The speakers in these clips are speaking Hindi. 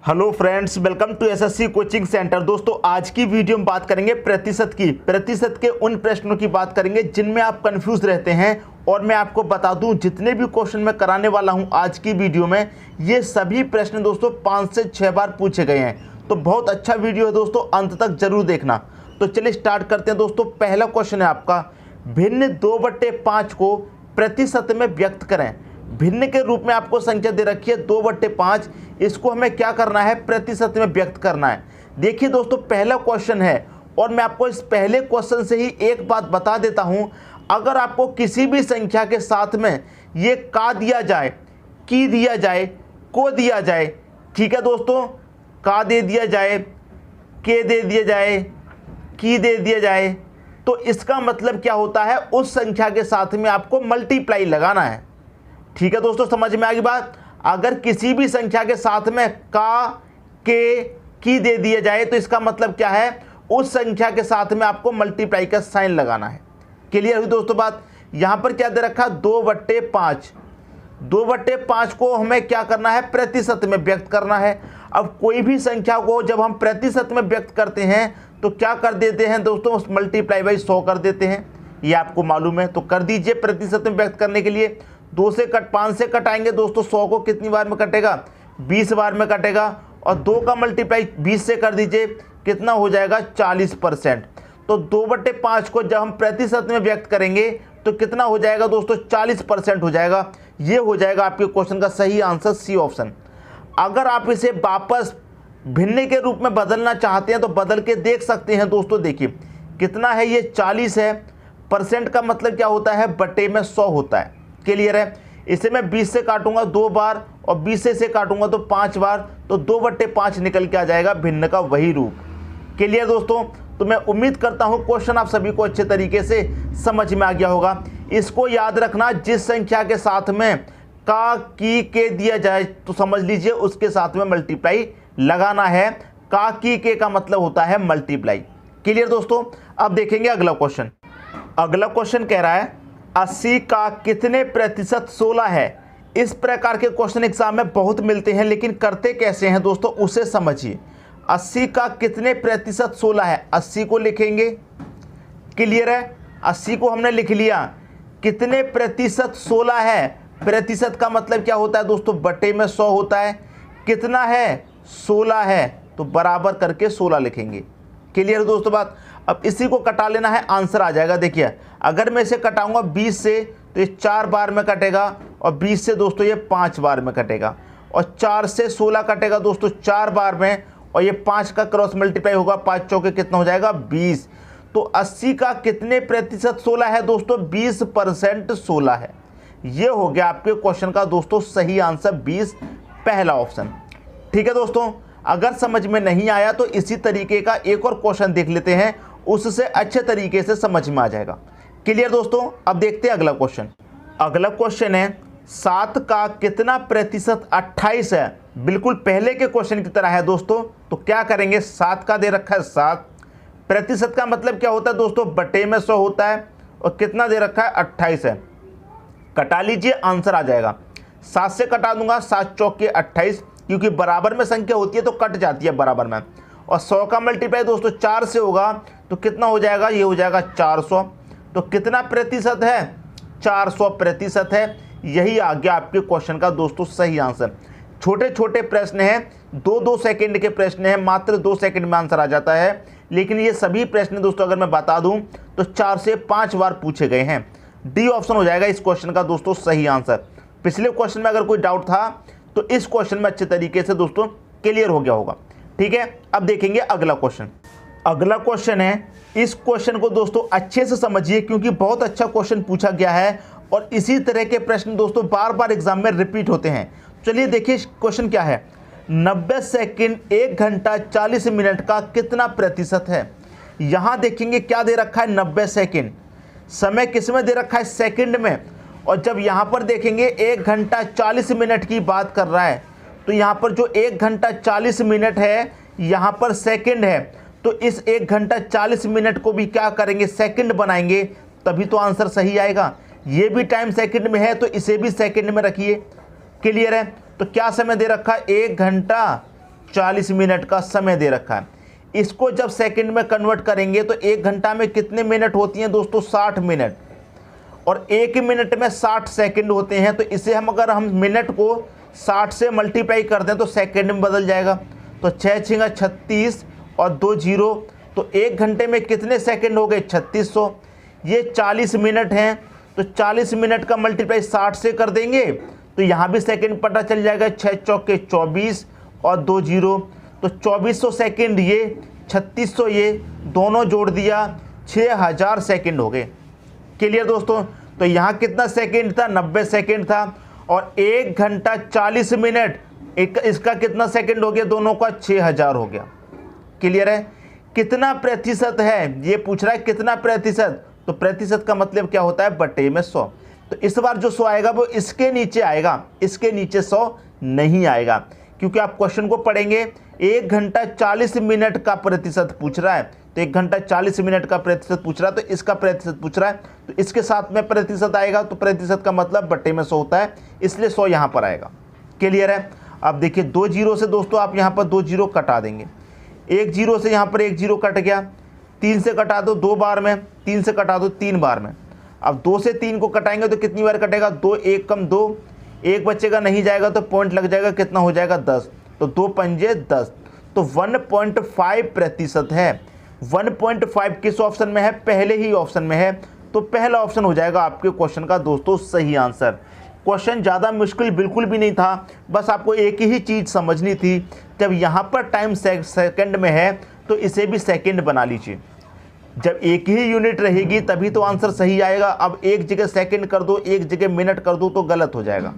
Hello friends, welcome to SSC coaching centre. दोस्तों, आज की वीडियो में बात करेंगे प्रतिशत के उन प्रश्नों की बात करेंगे जिनमें आप कंफ्यूज रहते हैं। और मैं आपको बता दूं, जितने भी क्वेश्चन मैं कराने वाला हूं आज की वीडियो में, ये सभी प्रश्न दोस्तों 5 से 6 बार पूछे गए हैं। तो बहुत अच्छा वीडियो है दोस्तों, अंत तक जरूर देखना। तो चलिए स्टार्ट करते हैं दोस्तों। पहला क्वेश्चन है आपका, भिन्न 2/5 को प्रतिशत में व्यक्त करें। भिन्न के रूप में आपको संख्या दे रखी है 2/5, इसको हमें क्या करना है, प्रतिशत में व्यक्त करना है। देखिए दोस्तों, पहला क्वेश्चन है और मैं आपको इस पहले क्वेश्चन से ही एक बात बता देता हूं। अगर आपको किसी भी संख्या के साथ में ये का दिया जाए, की दिया जाए, को दिया जाए, ठीक है दोस्तों, का दे दिया जाए, के दे दिया जाए, की दे दिया जाए, तो इसका मतलब क्या होता है, उस संख्या के साथ में आपको मल्टीप्लाई लगाना है। ठीक है दोस्तों, समझ में आ गई बात। अगर किसी भी संख्या के साथ में का, के, की दे दिया जाए तो इसका मतलब क्या है, उस संख्या के साथ में आपको मल्टीप्लाई का साइन लगाना है। क्लियर हुई दोस्तों बात। यहां पर क्या दे रखा, 2/5। 2/5 को हमें क्या करना है, प्रतिशत में व्यक्त करना है। अब कोई भी संख्या को जब हम प्रतिशत में व्यक्त करते हैं तो क्या कर देते हैं दोस्तों, मल्टीप्लाई बाई 100 कर देते हैं। ये आपको मालूम है, तो कर दीजिए। प्रतिशत में व्यक्त करने के लिए 5 से कटाएंगे दोस्तों, 100 को कितनी बार में कटेगा, 20 बार में कटेगा। और 2 का मल्टीप्लाई 20 से कर दीजिए, कितना हो जाएगा, 40%। तो 2/5 को जब हम प्रतिशत में व्यक्त करेंगे तो कितना हो जाएगा दोस्तों, 40% हो जाएगा। ये हो जाएगा आपके क्वेश्चन का सही आंसर, सी ऑप्शन। अगर आप इसे वापस भिन्न के रूप में बदलना चाहते हैं तो बदल के देख सकते हैं दोस्तों। देखिए कितना है, ये 40 है। परसेंट का मतलब क्या होता है, बटे में 100 होता है। क्लियर है। इसे मैं 20 से काटूंगा 2 बार और 20 से काटूंगा तो 5 बार, तो 2/5 निकल के आ जाएगा भिन्न का वही रूप। क्लियर दोस्तों। तो मैं उम्मीद करता हूं क्वेश्चन आप सभी को अच्छे तरीके से समझ में आ गया होगा। इसको याद रखना, जिस संख्या के साथ में का, की, के दिया जाए तो समझ लीजिए उसके साथ में मल्टीप्लाई लगाना है। का, की, के का मतलब होता है मल्टीप्लाई। क्लियर दोस्तों। अब देखेंगे अगला क्वेश्चन। अगला क्वेश्चन कह रहा है 80 का कितने प्रतिशत 16 है। इस प्रकार के क्वेश्चन एग्जाम में बहुत मिलते हैं, लेकिन करते कैसे हैं दोस्तों, उसे समझिए। 80 का कितने प्रतिशत 16 है, 80 को लिखेंगे। क्लियर है। 80 को हमने लिख लिया। कितने प्रतिशत 16 है, प्रतिशत का मतलब क्या होता है दोस्तों, बटे में 100 होता है। कितना है, 16 है, तो बराबर करके 16 लिखेंगे। क्लियर दोस्तों बात। अब इसी को कटा लेना है, आंसर आ जाएगा। देखिए अगर मैं इसे कटाऊंगा 20 से तो ये 4 बार में कटेगा, और 20 से दोस्तों ये 5 बार में कटेगा, और 4 से 16 कटेगा दोस्तों 4 बार में, और ये 5 का क्रॉस मल्टीप्लाई होगा, 5 चौके कितना हो जाएगा, 20। तो 80 का कितने प्रतिशत 16 है दोस्तों, 20% 16 है। ये हो गया आपके क्वेश्चन का दोस्तों सही आंसर, 20, पहला ऑप्शन। ठीक है दोस्तों। अगर समझ में नहीं आया तो इसी तरीके का एक और क्वेश्चन देख लेते हैं, उससे अच्छे तरीके से समझ में आ जाएगा। क्लियर दोस्तों। अब देखते हैं अगला क्वेश्चन। अगला क्वेश्चन है 7 का कितना प्रतिशत 28 है। बिल्कुल पहले के क्वेश्चन की तरह है दोस्तों। तो क्या करेंगे, 7 का दे रखा है 7, प्रतिशत का मतलब क्या होता है दोस्तों, बटे में 100 होता है, और कितना दे रखा है, 28 है। कटा लीजिए, आंसर आ जाएगा। 7 से कटा दूंगा, 7 चौके 28, क्योंकि बराबर में संख्या होती है तो कट जाती है बराबर में। और 100 का मल्टीप्लाई दोस्तों 4 से होगा तो कितना हो जाएगा, ये हो जाएगा 400। तो कितना प्रतिशत है, 400% है। यही आ गया आपके क्वेश्चन का दोस्तों सही आंसर। छोटे छोटे प्रश्न हैं, 2-2 सेकंड के प्रश्न हैं, मात्र 2 सेकंड में आंसर आ जाता है। लेकिन ये सभी प्रश्न दोस्तों अगर मैं बता दूं तो 4 से 5 बार पूछे गए हैं। डी ऑप्शन हो जाएगा इस क्वेश्चन का दोस्तों सही आंसर। पिछले क्वेश्चन में अगर कोई डाउट था तो इस क्वेश्चन में अच्छे तरीके से दोस्तों क्लियर हो गया होगा। ठीक है। अब देखेंगे अगला क्वेश्चन। अगला क्वेश्चन है, इस क्वेश्चन को दोस्तों अच्छे से समझिए, क्योंकि बहुत अच्छा क्वेश्चन पूछा गया है और इसी तरह के प्रश्न दोस्तों बार बार एग्जाम में रिपीट होते हैं। चलिए देखिए क्वेश्चन क्या है, 90 सेकंड 1 घंटा 40 मिनट का कितना प्रतिशत है। यहां देखेंगे क्या दे रखा है, 90 सेकंड। समय किस में दे रखा है, सेकंड में। और जब यहां पर देखेंगे 1 घंटा 40 मिनट की बात कर रहा है, तो यहां पर जो 1 घंटा 40 मिनट है यहां पर सेकंड है, तो इस 1 घंटा 40 मिनट को भी क्या करेंगे, सेकंड बनाएंगे, तभी तो आंसर सही आएगा। ये भी टाइम सेकंड में है तो इसे भी सेकंड में रखिए। क्लियर है। तो क्या समय दे रखा है, 1 घंटा 40 मिनट का समय दे रखा है। इसको जब सेकंड में कन्वर्ट करेंगे तो 1 घंटा में कितने मिनट होती हैं दोस्तों? 60 मिनट, और 1 मिनट में 60 सेकंड होते हैं। तो इसे अगर हम मिनट को 60 से मल्टीप्लाई कर दें तो सेकंड में बदल जाएगा। तो 6 6 36 और 2 0, तो 1 घंटे में कितने सेकंड हो गए? 3600। ये 40 मिनट हैं, तो 40 मिनट का मल्टीप्लाई 60 से कर देंगे तो यहाँ भी सेकंड पता चल जाएगा। 6 चौके 24 और 2 0, तो 2400 सेकंड ये, 3600 ये, दोनों जोड़ दिया 6000 सेकंड हो गए। क्लियर दोस्तों? तो यहाँ कितना सेकंड था? 90 सेकंड था। और 1 घंटा 40 मिनट, इसका कितना सेकंड हो गया? दोनों का 6000 हो गया। क्लियर है? कितना प्रतिशत है ये पूछ रहा है, कितना प्रतिशत? तो प्रतिशत का मतलब क्या होता है? बटे में 100। तो इस बार जो 100 आएगा वो इसके नीचे आएगा, इसके नीचे 100 नहीं आएगा, क्योंकि आप क्वेश्चन को पढ़ेंगे 1 घंटा 40 मिनट का प्रतिशत पूछ रहा है। तो 1 घंटा 40 मिनट का प्रतिशत पूछ रहा है, तो इसका प्रतिशत पूछ रहा है, तो इसके साथ में प्रतिशत आएगा। तो प्रतिशत का मतलब बटे में 100 होता है, इसलिए 100 यहाँ पर आएगा। क्लियर है? अब देखिए 2 0 से दोस्तों आप यहाँ पर 2 0 कटा देंगे। 1 0 से यहाँ पर 1 0 कट गया। 3 से कटा दो 2 बार में, 3 से कटा दो 3 बार में। अब 2 से 3 को कटाएंगे तो कितनी बार कटेगा? 2 1 कम 2, 1 बचेगा, नहीं जाएगा तो पॉइंट लग जाएगा, कितना हो जाएगा? 10। तो 2 पंजे 10, तो 1.5 प्रतिशत है। 1.5 किस ऑप्शन में है? पहले ही ऑप्शन में है, तो पहला ऑप्शन हो जाएगा आपके क्वेश्चन का दोस्तों सही आंसर। क्वेश्चन ज़्यादा मुश्किल बिल्कुल भी नहीं था, बस आपको एक ही चीज़ समझनी थी, जब यहाँ पर टाइम सेकंड में है तो इसे भी सेकंड बना लीजिए। जब एक ही यूनिट रहेगी तभी तो आंसर सही आएगा। अब एक जगह सेकंड कर दो, एक जगह मिनट कर दो तो गलत हो जाएगा।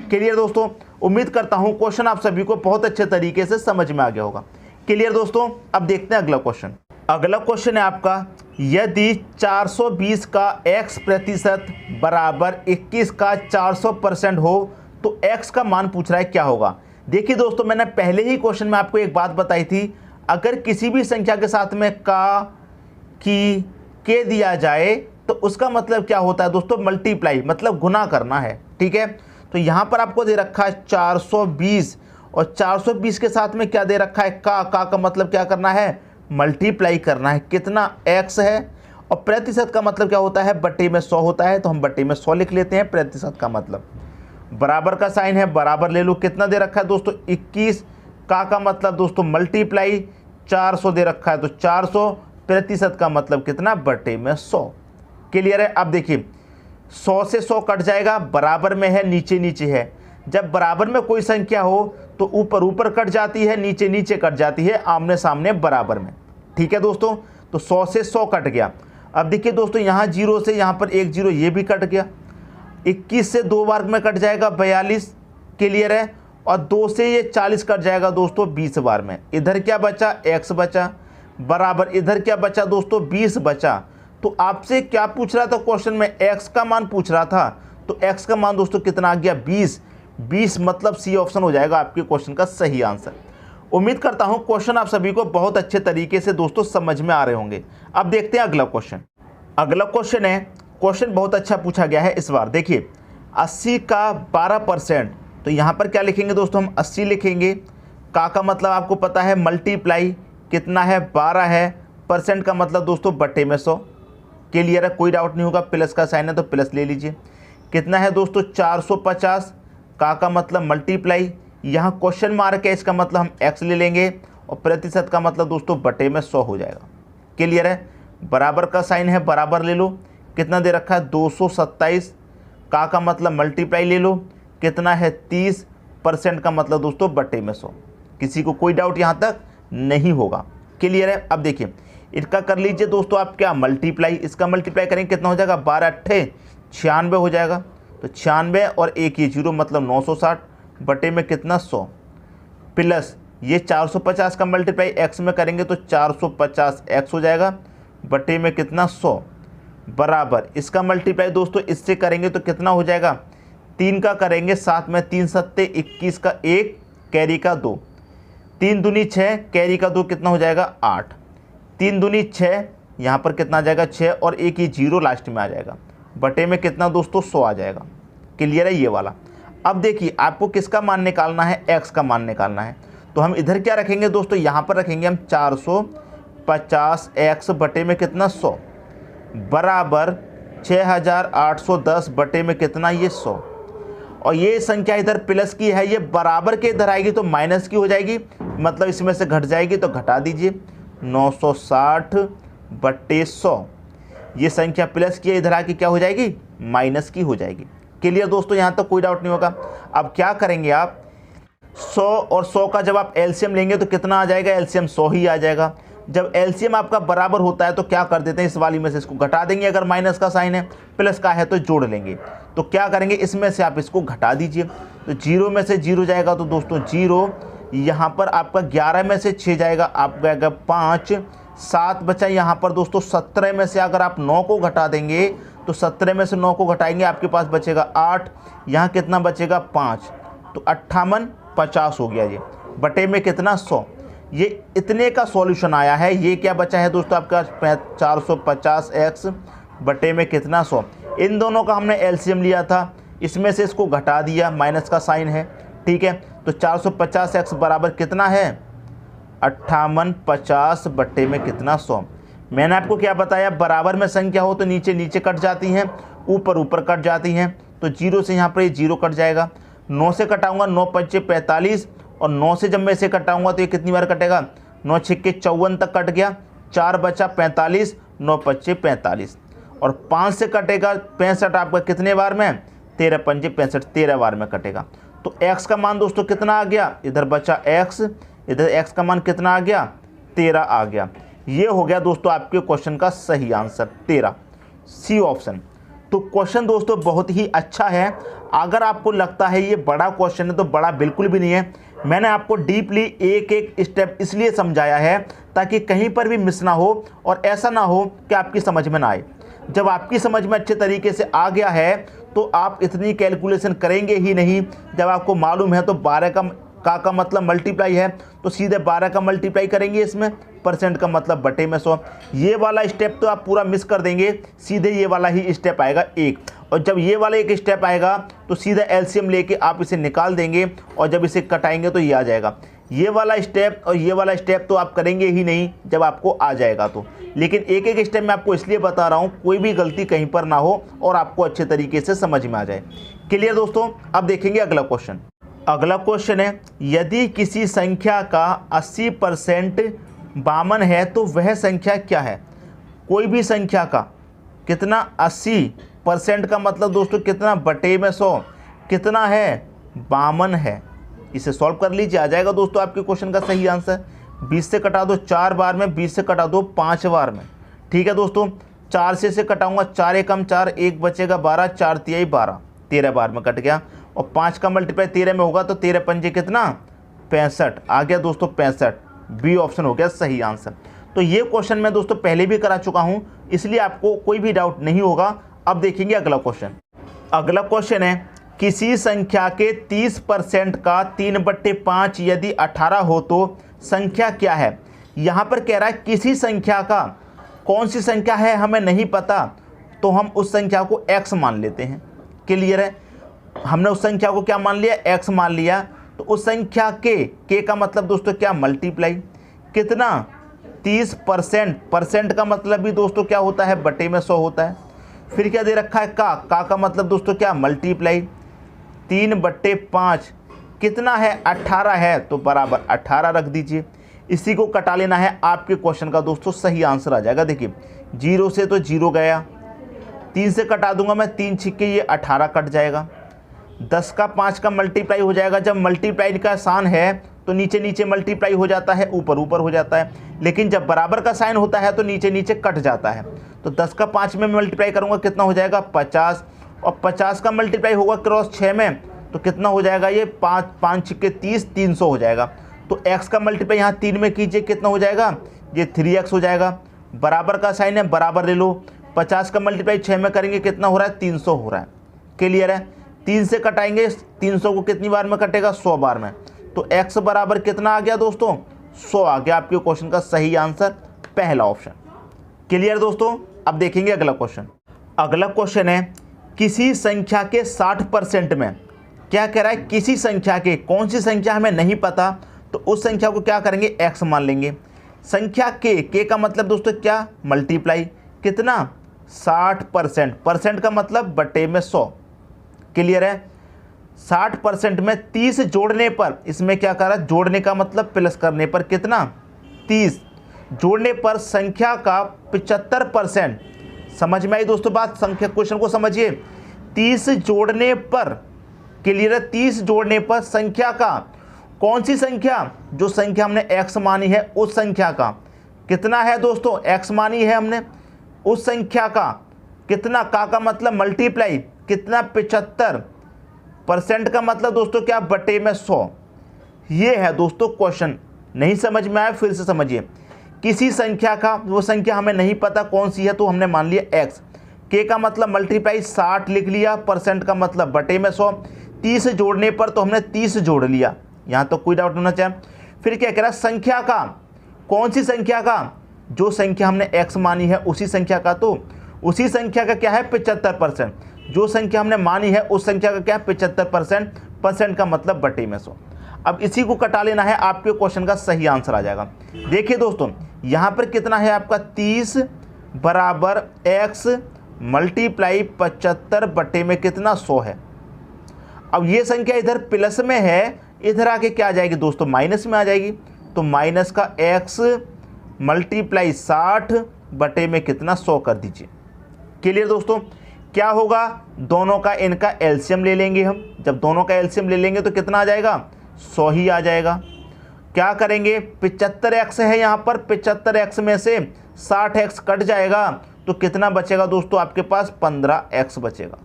क्लियर दोस्तों? उम्मीद करता हूं क्वेश्चन आप सभी को बहुत अच्छे तरीके से समझ में आ गया होगा। क्लियर दोस्तों? अब देखते हैं अगला क्वेश्चन। अगला क्वेश्चन है आपका, यदि 420 का x प्रतिशत बराबर 21 का 400% हो तो x का मान पूछ रहा है, क्या होगा? देखिए दोस्तों, मैंने पहले ही क्वेश्चन में आपको एक बात बताई थी, अगर किसी भी संख्या के साथ में का, की, के दिया जाए तो उसका मतलब क्या होता है दोस्तों? मल्टीप्लाई, मतलब गुना करना है। ठीक है? तो यहाँ पर आपको दे रखा है 420, और 420 के साथ में क्या दे रखा है? का मतलब क्या करना है? मल्टीप्लाई करना है। कितना? x है। और प्रतिशत का मतलब क्या होता है? बटे में 100 होता है, तो हम बटे में 100 लिख लेते हैं। प्रतिशत का मतलब बराबर का साइन है, बराबर ले लो। कितना दे रखा है दोस्तों? 21। का मतलब दोस्तों मल्टीप्लाई, 400 दे रखा है तो 400। प्रतिशत का मतलब कितना? बटे में 100। क्लियर है? अब देखिए 100 से 100 कट जाएगा, बराबर में है, नीचे नीचे है। जब बराबर में कोई संख्या हो तो ऊपर ऊपर कट जाती है, नीचे नीचे कट जाती है, आमने सामने बराबर में। ठीक है दोस्तों? तो 100 से 100 कट गया। अब देखिए दोस्तों, यहाँ 0 से यहाँ पर 1 0, ये भी कट गया। 21 से 2 बार में कट जाएगा 42। क्लियर है? और 2 से ये 40 कट जाएगा दोस्तों 20 बार में। इधर क्या बचा? x बचा, बराबर इधर क्या बचा दोस्तों? 20 बचा। तो आपसे क्या पूछ रहा था क्वेश्चन में? x का मान पूछ रहा था, तो x का मान दोस्तों कितना आ गया? 20। 20 मतलब सी ऑप्शन हो जाएगा आपके क्वेश्चन का सही आंसर। उम्मीद करता हूं क्वेश्चन आप सभी को बहुत अच्छे तरीके से दोस्तों समझ में आ रहे होंगे। अब देखते हैं अगला क्वेश्चन। अगला क्वेश्चन है, क्वेश्चन बहुत अच्छा पूछा गया है इस बार। देखिए 80 का 12%, तो यहाँ पर क्या लिखेंगे दोस्तों? हम 80 लिखेंगे। का मतलब आपको पता है मल्टीप्लाई, कितना है? 12 है। परसेंट का मतलब दोस्तों बटे में 100। क्लियर है? कोई डाउट नहीं होगा। प्लस का साइन है तो प्लस ले लीजिए। कितना है दोस्तों? 450। का मतलब मल्टीप्लाई, यहाँ क्वेश्चन मार्क है, इसका मतलब हम x ले लेंगे, और प्रतिशत का मतलब दोस्तों बटे में 100 हो जाएगा। क्लियर है? बराबर का साइन है, बराबर ले लो। कितना दे रखा है? 227। का मतलब मल्टीप्लाई ले लो। कितना है? 30। परसेंट का मतलब दोस्तों बटे में 100। किसी को कोई डाउट यहाँ तक नहीं होगा। क्लियर है? अब देखिए इसका कर लीजिए दोस्तों आप क्या? मल्टीप्लाई। इसका मल्टीप्लाई करेंगे, कितना हो जाएगा? 12 अट्ठे 96 हो जाएगा। तो 96 और एक ये 0 मतलब 960 बटे में कितना? 100। प्लस ये 450 का मल्टीप्लाई x में करेंगे तो 450 x हो जाएगा, बटे में कितना? 100। बराबर इसका मल्टीप्लाई दोस्तों इससे करेंगे तो कितना हो जाएगा? 3 का करेंगे, साथ में 3 सत्ते 21 का 1, कैरी का 2, 3 दूनी 6, कैरी का 2 कितना हो जाएगा? 8। 3 दूनी 6, यहाँ पर कितना आ जाएगा? 6 और एक ही 0 लास्ट में आ जाएगा, बटे में कितना दोस्तों? 100 आ जाएगा। क्लियर है ये वाला? अब देखिए आपको किसका मान निकालना है? x का मान निकालना है। तो हम इधर क्या रखेंगे दोस्तों, यहाँ पर रखेंगे हम 450x बटे में कितना 100 बराबर 6810 बटे में कितना ये 100। और ये संख्या इधर प्लस की है, ये बराबर के इधर आएगी तो माइनस की हो जाएगी, मतलब इसमें से घट जाएगी तो घटा दीजिए 960 बटे 100। ये संख्या प्लस की है, इधर आके क्या हो जाएगी माइनस की हो जाएगी। क्लियर दोस्तों, यहाँ तक कोई डाउट नहीं होगा। अब क्या करेंगे आप 100 और 100 का जब आप एलसीएम लेंगे तो कितना आ जाएगा, एलसीएम 100 ही आ जाएगा। जब एलसीएम आपका बराबर होता है तो क्या कर देते हैं, इस वाली में से इसको घटा देंगे, अगर माइनस का साइन है, प्लस का है तो जोड़ लेंगे। तो क्या करेंगे, इसमें से आप इसको घटा दीजिए, तो 0 में से 0 जाएगा तो दोस्तों 0, यहाँ पर आपका 11 में से 6 जाएगा, आपका आएगा 5, 7 बचा यहाँ पर दोस्तों 17 में से अगर आप 9 को घटा देंगे तो 17 में से 9 को घटाएंगे आपके पास बचेगा 8, यहाँ कितना बचेगा 5, तो 58 50 हो गया ये बटे में कितना 100। ये इतने का सॉल्यूशन आया है। ये क्या बचा है दोस्तों आपका 450x बटे में कितना 100। इन दोनों का हमने एलसीएम लिया था, इसमें से इसको घटा दिया, माइनस का साइन है, ठीक है। तो 450x बराबर कितना है 58 50 बटे में कितना 100। मैंने आपको क्या बताया, बराबर में संख्या हो तो नीचे नीचे कट जाती हैं, ऊपर ऊपर कट जाती हैं। तो 0 से यहाँ पर ये 0 कट जाएगा, 9 से कटाऊंगा 9 5 45, और 9 से जब मैं इसे कटाऊंगा तो ये कितनी बार कटेगा, 9 6 54 तक कट गया, 4 बचा 45, 9 5 45, और 5 से कटेगा 65 आपका कितने बार में 13 5 65, 13 बार में कटेगा। तो x का मान दोस्तों कितना आ गया, इधर बचा x, इधर x का मान कितना आ गया 13 आ गया। ये हो गया दोस्तों आपके क्वेश्चन का सही आंसर 13, सी ऑप्शन। तो क्वेश्चन दोस्तों बहुत ही अच्छा है। अगर आपको लगता है ये बड़ा क्वेश्चन है तो बड़ा बिल्कुल भी नहीं है। मैंने आपको डीपली एक एक स्टेप इसलिए समझाया है ताकि कहीं पर भी मिस ना हो, और ऐसा ना हो कि आपकी समझ में ना आए। जब आपकी समझ में अच्छे तरीके से आ गया है तो आप इतनी कैलकुलेशन करेंगे ही नहीं। जब आपको मालूम है तो 12 का मतलब मल्टीप्लाई है, तो सीधे 12 का मल्टीप्लाई करेंगे इसमें, परसेंट का मतलब बटे में 100। ये वाला स्टेप तो आप पूरा मिस कर देंगे, सीधे ये वाला ही स्टेप आएगा एक। और जब ये वाला एक स्टेप आएगा तो सीधा एलसीएम लेके आप इसे निकाल देंगे, और जब इसे कटाएंगे तो ये आ जाएगा। ये वाला स्टेप और ये वाला स्टेप तो आप करेंगे ही नहीं जब आपको आ जाएगा तो। लेकिन एक एक स्टेप मैं आपको इसलिए बता रहा हूँ कोई भी गलती कहीं पर ना हो और आपको अच्छे तरीके से समझ में आ जाए। क्लियर दोस्तों, अब देखेंगे अगला क्वेश्चन। अगला क्वेश्चन है, यदि किसी संख्या का 80% 52 है तो वह संख्या क्या है। कोई भी संख्या का कितना 80% का मतलब दोस्तों कितना बटे में 100 कितना है 52 है। इसे सॉल्व कर लीजिए, आ जाएगा दोस्तों आपके क्वेश्चन का सही आंसर। 20 से कटा दो 4 बार में, 20 से कटा दो 5 बार में, ठीक है दोस्तों। 4 से कटाऊंगा, 4 एकम 4, 1 बचेगा 12, 4 तिहाई 12, 13 बार में कट गया। और 5 का मल्टीप्लाई 13 में होगा तो 13 पंजे कितना 65 आ गया दोस्तों 65। बी ऑप्शन हो गया सही आंसर। तो ये क्वेश्चन मैं दोस्तों पहले भी करा चुका हूँ, इसलिए आपको कोई भी डाउट नहीं होगा। अब देखेंगे अगला क्वेश्चन। अगला क्वेश्चन है, किसी संख्या के 30% का 3/5 यदि 18 हो तो संख्या क्या है। यहाँ पर कह रहा है किसी संख्या का, कौन सी संख्या है हमें नहीं पता, तो हम उस संख्या को x मान लेते हैं। क्लियर है, हमने उस संख्या को क्या मान लिया x मान लिया। तो उस संख्या के का मतलब दोस्तों क्या मल्टीप्लाई, कितना 30%, परसेंट का मतलब भी दोस्तों क्या होता है बटे में 100 होता है। फिर क्या दे रखा है का मतलब दोस्तों क्या मल्टीप्लाई, 3/5 कितना है 18 है तो बराबर 18 रख दीजिए। इसी को कटा लेना है, आपके क्वेश्चन का दोस्तों सही आंसर आ जाएगा। देखिए 0 से तो 0 गया, 3 से कटा दूंगा मैं, 3 छिक्के ये 18 कट जाएगा। 10 का 5 का मल्टीप्लाई हो जाएगा। जब मल्टीप्लाई का साइन है तो नीचे नीचे मल्टीप्लाई हो जाता है, ऊपर ऊपर हो जाता है। लेकिन जब बराबर का साइन होता है तो नीचे नीचे कट जाता है। तो 10 का 5 में मल्टीप्लाई करूंगा कितना हो जाएगा 50, और 50 का मल्टीप्लाई होगा क्रॉस 6 में तो कितना हो जाएगा ये 5 छिक्के 30, 300 हो जाएगा। तो x का मल्टीप्लाई यहाँ 3 में कीजिए, कितना हो जाएगा ये 3x हो जाएगा। बराबर का साइन है, बराबर ले लो। 50 का मल्टीप्लाई 6 में करेंगे कितना हो रहा है 300 हो रहा है। क्लियर है, 3 से कटाएंगे 300 को कितनी बार में कटेगा 100 बार में। तो x बराबर कितना आ गया दोस्तों 100 आ गया। आपके क्वेश्चन का सही आंसर पहला ऑप्शन। क्लियर दोस्तों, अब देखेंगे अगला क्वेश्चन। अगला क्वेश्चन है, किसी संख्या के 60% में, क्या कह रहा है किसी संख्या के, कौन सी संख्या हमें नहीं पता, तो उस संख्या को क्या करेंगे, x मान लेंगे। संख्या k का मतलब दोस्तों क्या, मल्टीप्लाई, कितना 60%, परसेंट का मतलब बटे में 100। क्लियर है। 60% में 30 जोड़ने पर, इसमें क्या करा, जोड़ने का मतलब प्लस करने पर कितना 30, जोड़ने पर संख्या का 75%। समझ में आई दोस्तों बात, संख्या क्वेश्चन को समझिए। 30 जोड़ने पर, क्लियर है, 30 जोड़ने पर संख्या का, कौन सी संख्या, जो संख्या हमने x मानी है उस संख्या का कितना है दोस्तों, x मानी है हमने, उस संख्या का कितना, का मतलब मल्टीप्लाई, कितना 75%, का मतलब दोस्तों क्या, बटे में 100। ये है दोस्तों क्वेश्चन। नहीं समझ में आया फिर से समझिए। किसी संख्या का, वो संख्या हमें नहीं पता कौन सी है, तो हमने मान लिया x, k का मतलब मल्टीप्लाई 60 लिख लिया, परसेंट का मतलब बटे में 100, 30 जोड़ने पर तो हमने 30 जोड़ लिया, यहाँ तो कोई डाउट होना चाहिए। फिर क्या कह रहा है, संख्या का, कौन सी संख्या का, जो संख्या हमने x मानी है उसी संख्या का, तो उसी संख्या का क्या है 75%, जो संख्या हमने मानी है उस संख्या का क्या है 75%, परसेंट का मतलब बटे में 100। अब इसी को कटा लेना है, आपके क्वेश्चन का सही आंसर आ जाएगा। देखिए दोस्तों यहाँ पर कितना है आपका, 30 बराबर x मल्टीप्लाई 75 बटे में कितना 100 है। अब ये संख्या इधर प्लस में है, इधर आके क्या आ जाएगी दोस्तों, माइनस में आ जाएगी, तो माइनस का x मल्टीप्लाई 60 बटे में कितना 100 कर दीजिए। क्लियर दोस्तों। क्या होगा, दोनों का इनका एलसीएम ले लेंगे हम, जब दोनों का एलसीएम ले लेंगे तो कितना आ जाएगा, 100 ही आ जाएगा। क्या करेंगे, 75x है यहाँ पर, 75x में से 60x कट जाएगा तो कितना बचेगा दोस्तों, आपके पास 15x बचेगा।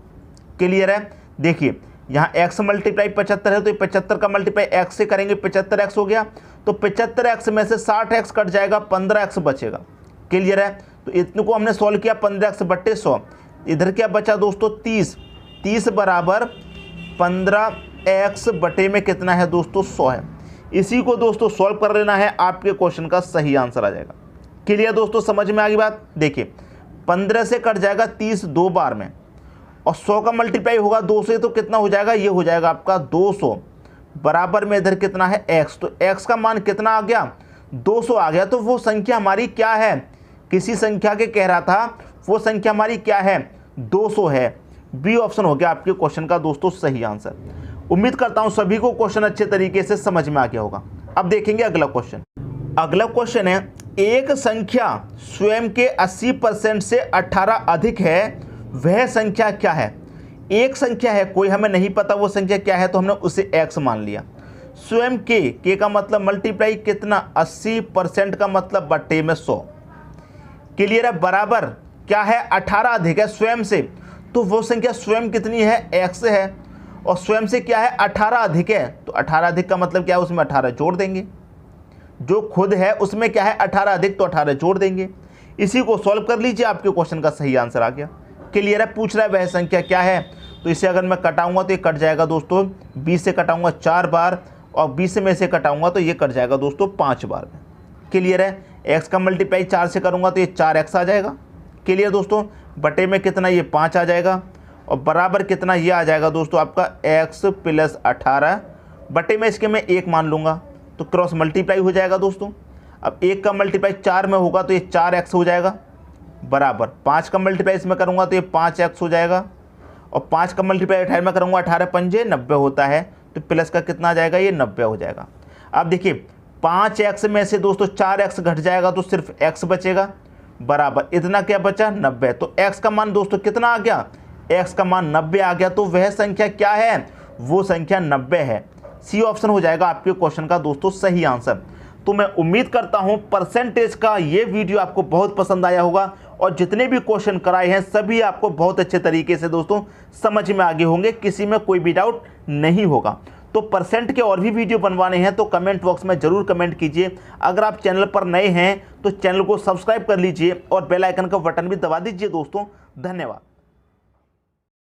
क्लियर है। देखिए यहाँ x मल्टीप्लाई 75 है, तो 75 का मल्टीप्लाई x से करेंगे, 75x हो गया, तो 75x में से 60x कट जाएगा, 15x बचेगा। क्लियर है। तो इतने को हमने सॉल्व किया, 15x बट्टे 100, इधर क्या बचा दोस्तों 30, 30 बराबर 15x बटे में कितना है दोस्तों 100 है। इसी को दोस्तों सॉल्व कर लेना है, आपके क्वेश्चन का सही आंसर आ जाएगा। क्लियर दोस्तों, समझ में आ गई बात। देखिए 15 से कट जाएगा 30 दो बार में, और 100 का मल्टीप्लाई होगा 2 से, तो कितना हो जाएगा, ये हो जाएगा आपका 200 बराबर में इधर कितना है x, तो x का मान कितना आ गया 200 आ गया। तो वो संख्या हमारी क्या है, किसी संख्या के कह रहा था, वो संख्या हमारी क्या है 200 है। बी ऑप्शन हो गया आपके क्वेश्चन का दोस्तों सही आंसर। उम्मीद करता हूं सभी को क्वेश्चन अच्छे तरीके से समझ में आ गया होगा। अब देखेंगे अगला क्वेश्चन। अगला क्वेश्चन है, एक संख्या स्वयं के 80% से 18 अधिक है, वह संख्या क्या है। एक संख्या है, कोई हमें नहीं पता वो संख्या क्या है, तो हमने उसे x मान लिया। स्वयं के का मतलब मल्टीप्लाई कितना 80% का मतलब बट्टे में 100। क्लियर है। बराबर क्या है 18 अधिक है स्वयं से, तो वो संख्या स्वयं कितनी है x है, और स्वयं से क्या है 18 अधिक है, तो 18 अधिक का मतलब क्या है, उसमें 18 जोड़ देंगे। जो खुद है उसमें क्या है 18 अधिक, तो 18 जोड़ देंगे। इसी को सॉल्व कर लीजिए, आपके क्वेश्चन का सही आंसर आ गया। क्लियर है। पूछ रहा है वह संख्या क्या है, तो इसे अगर मैं कटाऊंगा तो ये कट जाएगा दोस्तों 20 से कटाऊंगा 4 बार, और 20 में से कटाऊंगा तो ये कट जाएगा दोस्तों 5 बार में। क्लियर है। x का मल्टीप्लाई 4 से करूंगा तो ये 4x आ जाएगा। क्लियर दोस्तों। बटे में कितना, ये 5 आ जाएगा, और बराबर कितना ये आ जाएगा दोस्तों आपका x प्लस 18 बटे में इसके मैं 1 मान लूँगा, तो क्रॉस मल्टीप्लाई हो जाएगा दोस्तों। अब 1 का मल्टीप्लाई 4 में होगा तो ये 4x हो जाएगा, बराबर 5 का मल्टीप्लाई इसमें करूँगा तो ये 5x हो जाएगा, और 5 का मल्टीप्लाई 18 में करूँगा, 18 पंजे 90 होता है, तो प्लस का कितना आ जाएगा, ये 90 हो जाएगा। अब देखिए 5x में से दोस्तों 4x घट जाएगा तो सिर्फ x बचेगा, बराबर इतना क्या बचा 90। तो x का मान दोस्तों कितना आ गया, x का मान 90 आ गया। तो वह संख्या क्या है, वो संख्या 90 है। सी ऑप्शन हो जाएगा आपके क्वेश्चन का दोस्तों सही आंसर। तो मैं उम्मीद करता हूं परसेंटेज का ये वीडियो आपको बहुत पसंद आया होगा, और जितने भी क्वेश्चन कराए हैं सभी आपको बहुत अच्छे तरीके से दोस्तों समझ में आगे होंगे, किसी में कोई भी डाउट नहीं होगा। तो परसेंट के और भी वीडियो बनवाने हैं तो कमेंट बॉक्स में ज़रूर कमेंट कीजिए। अगर आप चैनल पर नए हैं तो चैनल को सब्सक्राइब कर लीजिए और बेल आइकन का बटन भी दबा दीजिए दोस्तों। धन्यवाद।